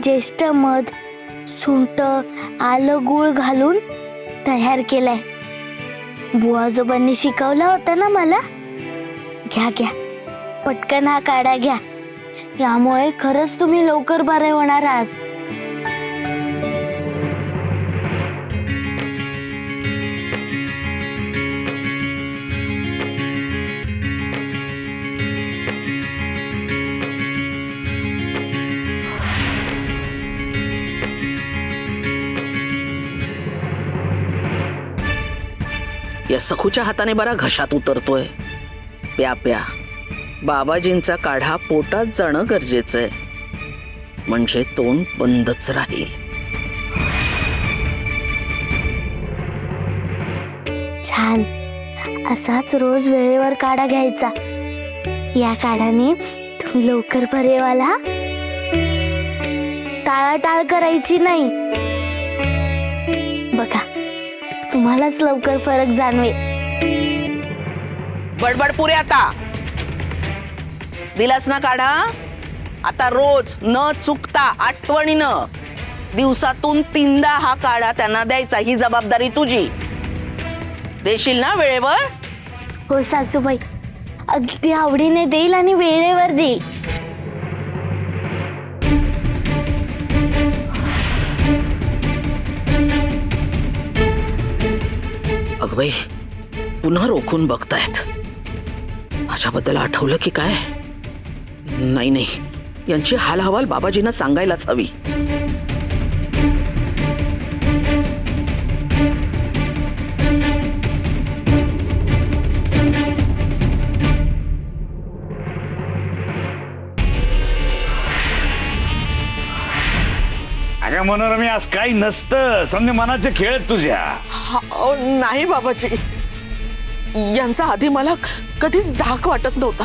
ज्येष्ठ मध, सुंठ, आलं, गूळ घालून तयार केलाय. बुवाजोबांनी शिकवला होता ना मला. घ्या घ्या, पटकन हा काढा घ्या. यामुळे खरंच तुम्ही लवकर बरे होणार आहात. या सखूच्या हाताने बरा घशात उतरतोय. प्या प्या. बाबाजींचा काढा पोटात जाणं गरजेचं आहे, म्हणजे तोंड बंदच राहील. छान. असाच रोज वेळेवर काढा घ्यायचा. या काढाने तुम्ही लवकर बरे व्हाल. हा, टाळाटाळ करायची नाही. बघा, तुम्हालाच लवकर फरक जाणवेल. बडबड पुरे आता. दिलास ना काढा. आता रोज न चुकता आठवणीनं दिवसातून 3दा हा काढा त्यांना द्यायचा. ही जबाबदारी तुझी. देशील ना वेळेवर? हो सासूबाई, अगदी आवडीने देईल आणि वेळेवर देईल. अगबाई, पुन्हा रोखून बघतायत. माझ्याबद्दल आठवलं की काय? नाही नाही, यांची हालहवाल बाबाजींना सांगायलाच हवी. अगं मनोरमी, आज काही नसतं. समजे मनाचे खेळ आहेत तुझ्या. नाही बाबाजी, यांचा आधी मला कधीच धाक वाटत नव्हता.